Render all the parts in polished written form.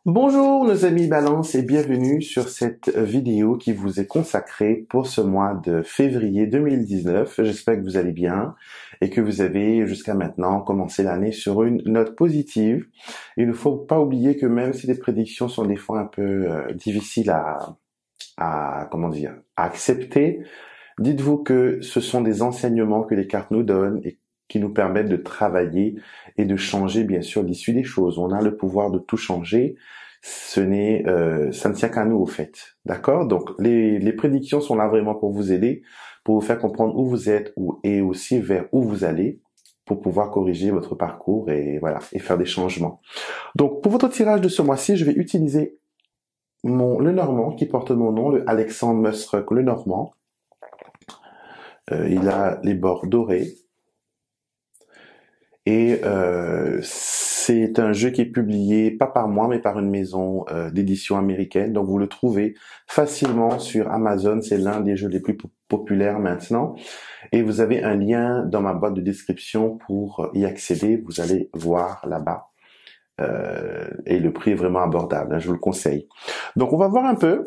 Bonjour nos amis Balance et bienvenue sur cette vidéo qui vous est consacrée pour ce mois de février 2019. J'espère que vous allez bien et que vous avez jusqu'à maintenant commencé l'année sur une note positive. Il ne faut pas oublier que même si les prédictions sont des fois un peu difficiles à accepter, dites-vous que ce sont des enseignements que les cartes nous donnent et qui nous permettent de travailler et de changer, bien sûr, l'issue des choses. On a le pouvoir de tout changer. Ça ne tient qu'à nous, au fait. D'accord? Donc, les prédictions sont là vraiment pour vous aider, pour vous faire comprendre où vous êtes et aussi vers où vous allez, pour pouvoir corriger votre parcours et voilà, et faire des changements. Donc, pour votre tirage de ce mois-ci, je vais utiliser le Normand qui porte mon nom, le Alexandre Musruck, le Normand. Il a les bords dorés. Et c'est un jeu qui est publié pas par moi mais par une maison d'édition américaine. Donc vous le trouvez facilement sur Amazon. C'est l'un des jeux les plus populaires maintenant. Et vous avez un lien dans ma boîte de description pour y accéder. Vous allez voir là-bas. Et le prix est vraiment abordable. Je vous le conseille. Donc on va voir un peu.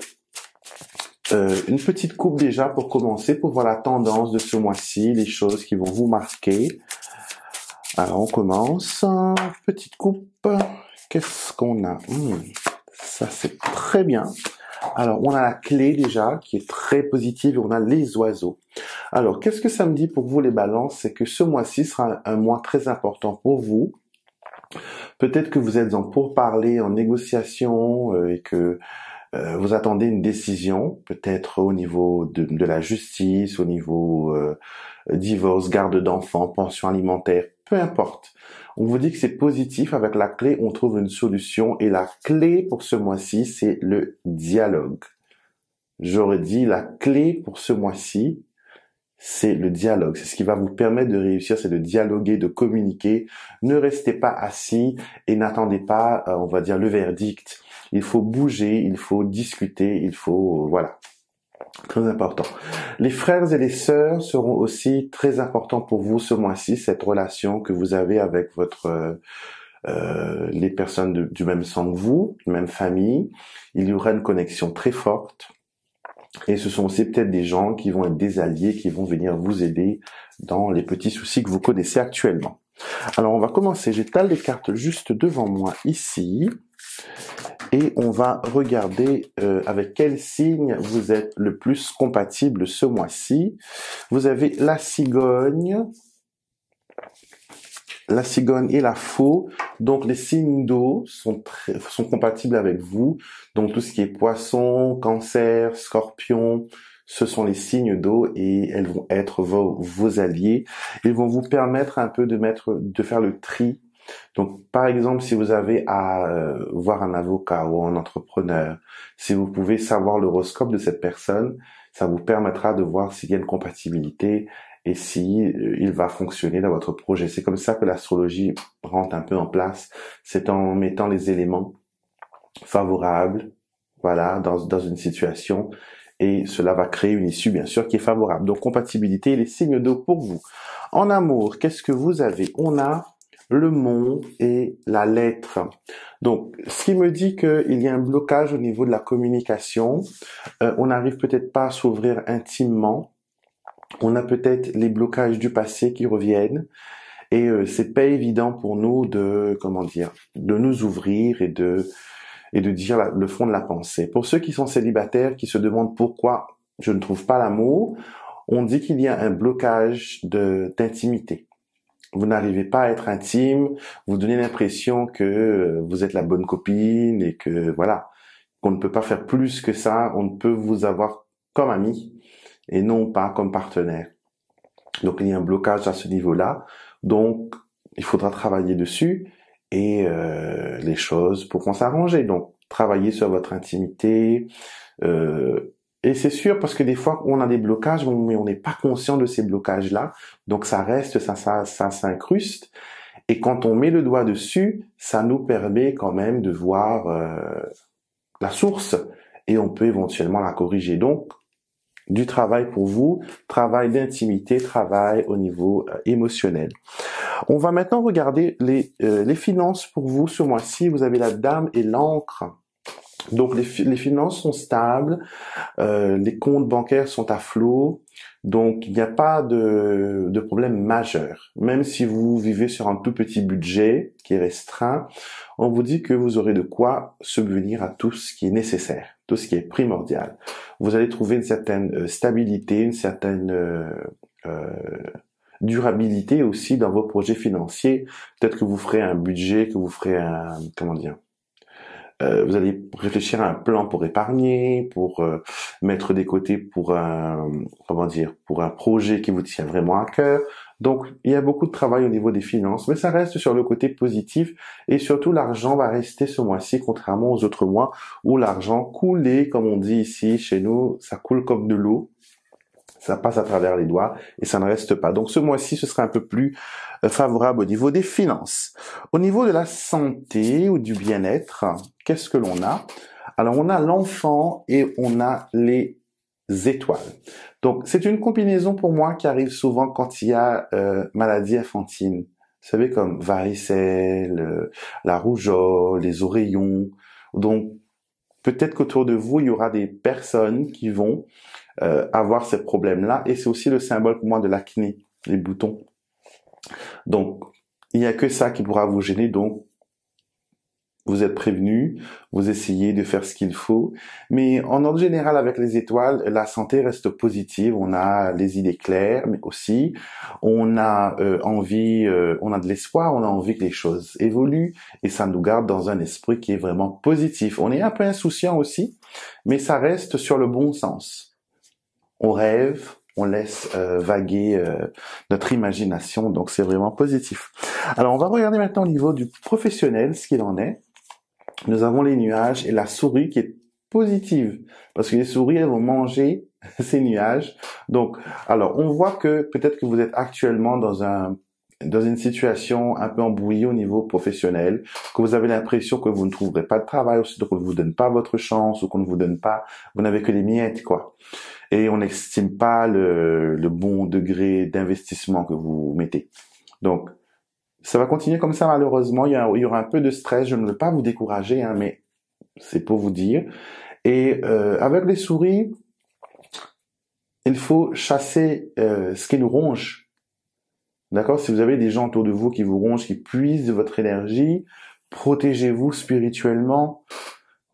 Une petite coupe déjà pour commencer, pour voir la tendance de ce mois-ci, les choses qui vont vous marquer. Alors on commence, petite coupe, qu'est-ce qu'on a? Ça c'est très bien. Alors on a la clé déjà qui est très positive et on a les oiseaux. Alors qu'est-ce que ça me dit pour vous les balances? C'est que ce mois-ci sera un mois très important pour vous. Peut-être que vous êtes en pourparlers, en négociation et que vous attendez une décision, peut-être au niveau de la justice, au niveau divorce, garde d'enfants, pension alimentaire, peu importe. On vous dit que c'est positif, avec la clé, on trouve une solution et la clé pour ce mois-ci, c'est le dialogue. J'aurais dit la clé pour ce mois-ci, c'est le dialogue. C'est ce qui va vous permettre de réussir, c'est de dialoguer, de communiquer. Ne restez pas assis et n'attendez pas, on va dire, le verdict. Il faut bouger, il faut discuter, il faut, voilà. Très important. Les frères et les sœurs seront aussi très importants pour vous ce mois-ci, cette relation que vous avez avec les personnes du même sang que vous, même famille. Il y aura une connexion très forte. Et ce sont aussi peut-être des gens qui vont être des alliés, qui vont venir vous aider dans les petits soucis que vous connaissez actuellement. Alors on va commencer. J'étale les cartes juste devant moi ici. Et on va regarder avec quel signe vous êtes le plus compatible ce mois-ci. Vous avez la cigogne et la faux. Donc les signes d'eau sont compatibles avec vous. Donc tout ce qui est poisson, cancer, scorpion, ce sont les signes d'eau et elles vont être vos alliés. Ils vont vous permettre un peu de faire le tri. Donc, par exemple, si vous avez à voir un avocat ou un entrepreneur, si vous pouvez savoir l'horoscope de cette personne, ça vous permettra de voir s'il y a une compatibilité et si il va fonctionner dans votre projet. C'est comme ça que l'astrologie rentre un peu en place. C'est en mettant les éléments favorables, voilà, dans une situation et cela va créer une issue, bien sûr, qui est favorable. Donc, compatibilité et les signes d'eau pour vous. En amour, qu'est-ce que vous avez? On a le mont et la lettre. Donc, ce qui me dit qu'il y a un blocage au niveau de la communication. On n'arrive peut-être pas à s'ouvrir intimement. On a peut-être les blocages du passé qui reviennent. Et c'est pas évident pour nous de nous ouvrir et de dire le fond de la pensée. Pour ceux qui sont célibataires, qui se demandent pourquoi je ne trouve pas l'amour, on dit qu'il y a un blocage d'intimité. Vous n'arrivez pas à être intime, vous donnez l'impression que vous êtes la bonne copine et que voilà, qu'on ne peut pas faire plus que ça, on ne peut vous avoir comme ami et non pas comme partenaire. Donc il y a un blocage à ce niveau-là, donc il faudra travailler dessus et les choses pourront s'arranger. Donc travailler sur votre intimité, et c'est sûr parce que des fois on a des blocages mais on n'est pas conscient de ces blocages-là, donc ça reste, ça s'incruste. Et quand on met le doigt dessus, ça nous permet quand même de voir la source et on peut éventuellement la corriger. Donc du travail pour vous, travail d'intimité, travail au niveau émotionnel. On va maintenant regarder les finances pour vous ce mois-ci. Vous avez la dame et l'encre. Donc les finances sont stables, les comptes bancaires sont à flot, donc il n'y a pas de problème majeur. Même si vous vivez sur un tout petit budget qui est restreint, on vous dit que vous aurez de quoi subvenir à tout ce qui est nécessaire, tout ce qui est primordial. Vous allez trouver une certaine stabilité, une certaine durabilité aussi dans vos projets financiers. Peut-être que vous ferez un budget, que vous ferez un, comment dire, vous allez réfléchir à un plan pour épargner, pour mettre des côtés pour un, comment dire, pour un projet qui vous tient vraiment à cœur. Donc, il y a beaucoup de travail au niveau des finances, mais ça reste sur le côté positif et surtout l'argent va rester ce mois-ci, contrairement aux autres mois où l'argent coulait, comme on dit ici chez nous, ça coule comme de l'eau. Ça passe à travers les doigts et ça ne reste pas. Donc ce mois-ci, ce sera un peu plus favorable au niveau des finances. Au niveau de la santé ou du bien-être, qu'est-ce que l'on a? Alors on a l'enfant et on a les étoiles. Donc c'est une combinaison pour moi qui arrive souvent quand il y a maladie infantile. Vous savez, comme varicelle, la rougeole, les oreillons. Donc peut-être qu'autour de vous, il y aura des personnes qui vont avoir ces problèmes-là. Et c'est aussi le symbole pour moi de l'acné, les boutons. Donc, il n'y a que ça qui pourra vous gêner. Donc, vous êtes prévenus, vous essayez de faire ce qu'il faut. Mais en ordre général, avec les étoiles, la santé reste positive. On a les idées claires, mais aussi on a envie, on a de l'espoir, on a envie que les choses évoluent. Et ça nous garde dans un esprit qui est vraiment positif. On est un peu insouciant aussi, mais ça reste sur le bon sens. On rêve, on laisse vaguer notre imagination, donc c'est vraiment positif. Alors on va regarder maintenant au niveau du professionnel ce qu'il en est. Nous avons les nuages et la souris qui est positive, parce que les souris elles vont manger ces nuages. Donc, alors on voit que peut-être que vous êtes actuellement dans une situation un peu embrouillée au niveau professionnel, que vous avez l'impression que vous ne trouverez pas de travail, aussi qu'on ne vous donne pas votre chance, ou qu'on ne vous donne pas, vous n'avez que les miettes, quoi. Et on n'estime pas le bon degré d'investissement que vous mettez. Donc, ça va continuer comme ça malheureusement. Il y aura un peu de stress. Je ne veux pas vous décourager, hein, mais c'est pour vous dire. Et avec les souris, il faut chasser ce qui nous ronge. D'accord? Si vous avez des gens autour de vous qui vous rongent, qui puisent de votre énergie, protégez-vous spirituellement.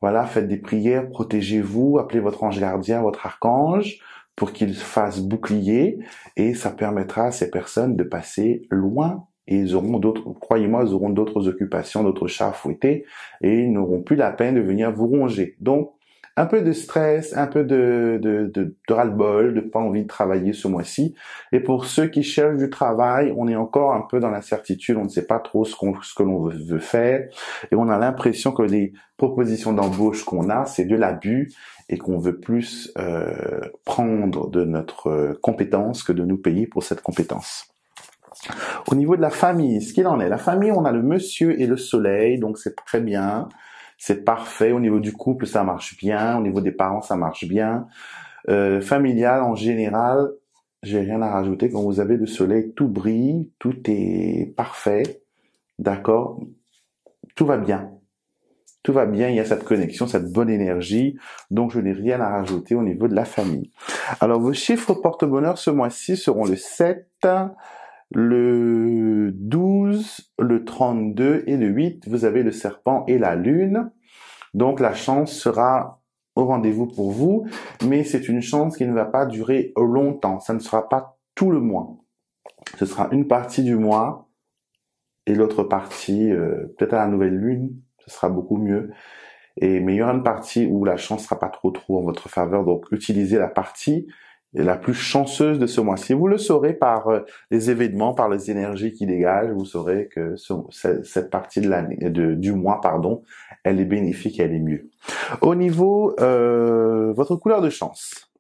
Voilà, faites des prières, protégez-vous, appelez votre ange gardien, votre archange, pour qu'il fasse bouclier, et ça permettra à ces personnes de passer loin, et ils auront d'autres, croyez-moi, ils auront d'autres occupations, d'autres chats à fouetter, et ils n'auront plus la peine de venir vous ronger. Donc, un peu de stress, un peu de ras-le-bol, de pas envie de travailler ce mois-ci. Et pour ceux qui cherchent du travail, on est encore un peu dans l'incertitude, on ne sait pas trop ce que l'on veut faire, et on a l'impression que les propositions d'embauche qu'on a, c'est de l'abus, et qu'on veut plus prendre de notre compétence que de nous payer pour cette compétence. Au niveau de la famille, ce qu'il en est, la famille, on a le monsieur et le soleil, donc c'est très bien. C'est parfait. Au niveau du couple, ça marche bien. Au niveau des parents, ça marche bien. Familial, en général, j'ai rien à rajouter. Quand vous avez le soleil, tout brille, tout est parfait. D'accord? Tout va bien. Tout va bien. Il y a cette connexion, cette bonne énergie. Donc, je n'ai rien à rajouter au niveau de la famille. Alors, vos chiffres porte-bonheur ce mois-ci seront le 7, le 12, le 32 et le 8, vous avez le serpent et la lune. Donc la chance sera au rendez-vous pour vous, mais c'est une chance qui ne va pas durer longtemps. Ça ne sera pas tout le mois. Ce sera une partie du mois et l'autre partie, peut-être à la nouvelle lune, ce sera beaucoup mieux. Mais il y aura une partie où la chance sera pas trop en votre faveur. Donc utilisez la partie la plus chanceuse de ce mois-ci. Vous le saurez par les événements, par les énergies qui dégagent. Vous saurez que cette partie de l'année, du mois, pardon, elle est bénéfique, elle est mieux. Au niveau votre couleur de chance,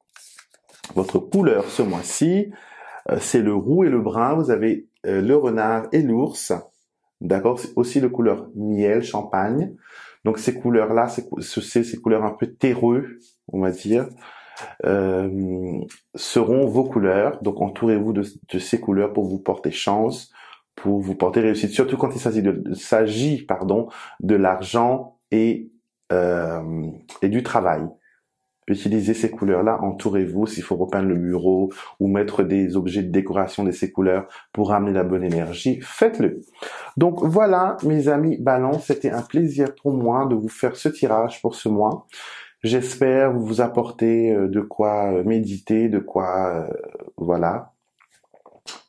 votre couleur ce mois-ci, c'est le roux et le brun. Vous avez le renard et l'ours. D'accord, c'est aussi le couleur miel, champagne. Donc ces couleurs-là, c'est ces couleurs un peu terreux, on va dire. seront vos couleurs. Donc entourez-vous de ces couleurs pour vous porter chance, pour vous porter réussite, surtout quand il s'agit de l'argent et du travail. Utilisez ces couleurs-là, entourez-vous, s'il faut repeindre le bureau ou mettre des objets de décoration de ces couleurs pour ramener la bonne énergie, faites-le. Donc voilà, mes amis Balance, c'était un plaisir pour moi de vous faire ce tirage pour ce mois. J'espère vous apporter de quoi méditer, de quoi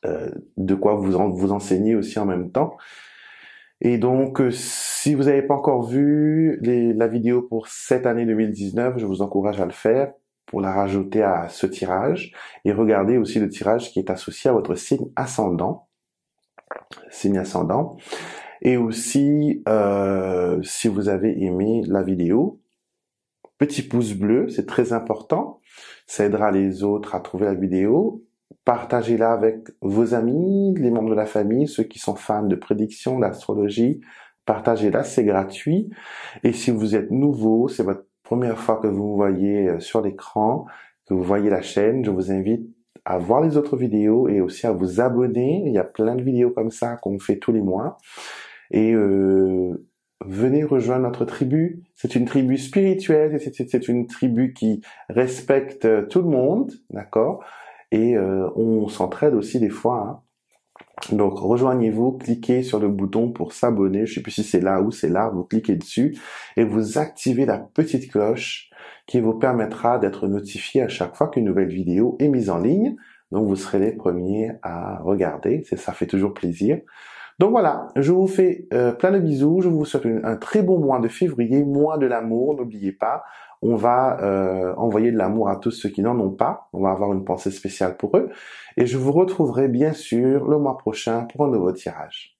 vous enseigner aussi en même temps. Et donc, si vous n'avez pas encore vu la vidéo pour cette année 2019, je vous encourage à le faire pour la rajouter à ce tirage. Et regardez aussi le tirage qui est associé à votre signe ascendant. Et aussi, si vous avez aimé la vidéo, petit pouce bleu, c'est très important. Ça aidera les autres à trouver la vidéo. Partagez-la avec vos amis, les membres de la famille, ceux qui sont fans de prédiction, d'astrologie. Partagez-la, c'est gratuit. Et si vous êtes nouveau, c'est votre première fois que vous me voyez sur l'écran, que vous voyez la chaîne, je vous invite à voir les autres vidéos et aussi à vous abonner. Il y a plein de vidéos comme ça qu'on fait tous les mois. Et venez rejoindre notre tribu. C'est une tribu spirituelle, c'est une tribu qui respecte tout le monde, d'accord ? Et on s'entraide aussi des fois. Hein. Donc rejoignez-vous, cliquez sur le bouton pour s'abonner. Je sais plus si c'est là ou c'est là. Vous cliquez dessus et vous activez la petite cloche qui vous permettra d'être notifié à chaque fois qu'une nouvelle vidéo est mise en ligne. Donc vous serez les premiers à regarder. Ça fait toujours plaisir. Donc voilà, je vous fais plein de bisous. Je vous souhaite un très bon mois de février, mois de l'amour. N'oubliez pas. On va envoyer de l'amour à tous ceux qui n'en ont pas. On va avoir une pensée spéciale pour eux. Et je vous retrouverai bien sûr le mois prochain pour un nouveau tirage.